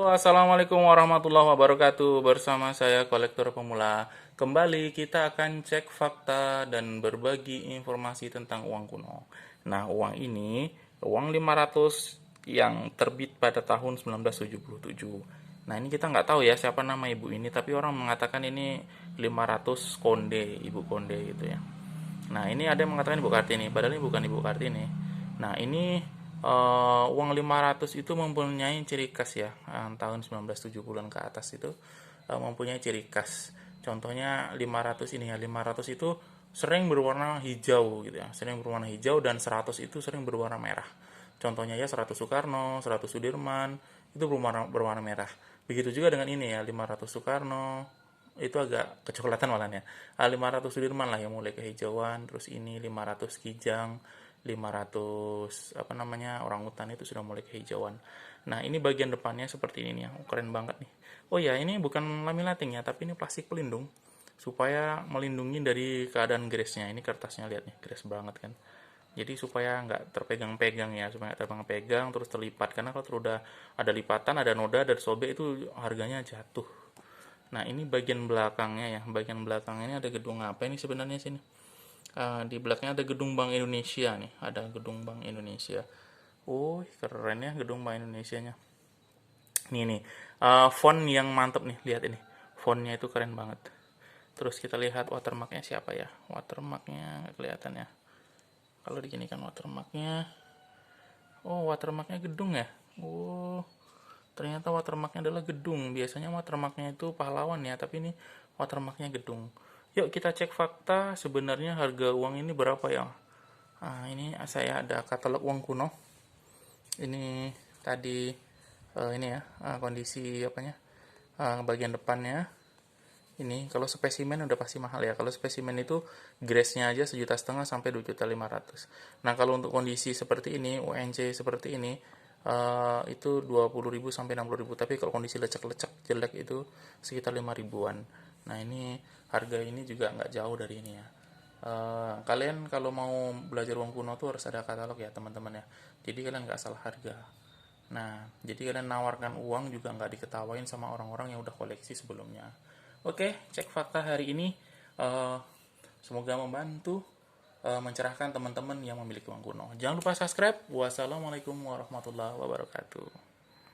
Halo, assalamualaikum warahmatullahi wabarakatuh. Bersama saya kolektor pemula. Kembali kita akan cek fakta dan berbagi informasi tentang uang kuno. Nah, uang ini uang 500 yang terbit pada tahun 1977. Nah, ini kita nggak tahu ya siapa nama ibu ini, tapi orang mengatakan ini 500 Konde, Ibu Konde gitu ya. Nah, ini ada yang mengatakan Ibu Kartini, padahal ini bukan Ibu Kartini. Nah, ini uang 500 itu mempunyai ciri khas ya. Tahun 1970-an ke atas itu mempunyai ciri khas. Contohnya 500 ini ya, 500 itu sering berwarna hijau gitu ya. Sering berwarna hijau dan 100 itu sering berwarna merah. Contohnya ya 100 Soekarno, 100 Sudirman itu berwarna merah. Begitu juga dengan ini ya, 500 Soekarno, itu agak kecoklatan malahnya. 500 Sudirman lah yang mulai kehijauan, terus ini 500 Kijang, 500 apa namanya orang hutan itu sudah mulai kehijauan. Nah, ini bagian depannya seperti ini nih ya. Keren banget nih. Oh ya, ini bukan laminating ya, tapi ini plastik pelindung supaya melindungi dari keadaan grease-nya. Ini kertasnya lihat nih, grease banget kan. Jadi supaya nggak terpegang-pegang ya, supaya nggak terpegang-pegang terus terlipat, karena kalau udah ada lipatan, ada noda, ada sobek itu harganya jatuh. Nah, ini bagian belakangnya ya. Bagian belakangnya ini ada gedung apa ini sebenarnya sini? Di belakangnya ada gedung Bank Indonesia nih. Ada gedung Bank Indonesia. Oh, keren ya gedung Bank Indonesianya. Nih nih, font yang mantep nih. Lihat ini. Fontnya itu keren banget. Terus kita lihat watermarknya siapa ya? Watermarknya nggak kelihatan ya. Kalau di sini kan watermarknya. Oh, watermarknya gedung ya. Oh, ternyata watermarknya adalah gedung. Biasanya watermarknya itu pahlawan ya, tapi ini watermarknya gedung. Yuk kita cek fakta sebenarnya harga uang ini berapa ya. Ini saya ada katalog uang kuno. Ini tadi ini ya kondisi apanya, bagian depannya. Ini kalau spesimen udah pasti mahal ya. Kalau spesimen itu grace-nya aja 1,5 juta sampai 2,5 juta. Nah, kalau untuk kondisi seperti ini, UNC seperti ini, itu 20.000 sampai 60.000. Tapi kalau kondisi lecek-lecek jelek itu sekitar 5 ribuan. Nah, ini harga ini juga nggak jauh dari ini ya. Kalian kalau mau belajar uang kuno tuh harus ada katalog ya teman-teman ya. Jadi kalian nggak salah harga. Nah, jadi kalian nawarkan uang juga nggak diketawain sama orang-orang yang udah koleksi sebelumnya. Oke, cek fakta hari ini. Eh, Semoga membantu mencerahkan teman-teman yang memiliki uang kuno. Jangan lupa subscribe. Wassalamualaikum warahmatullahi wabarakatuh.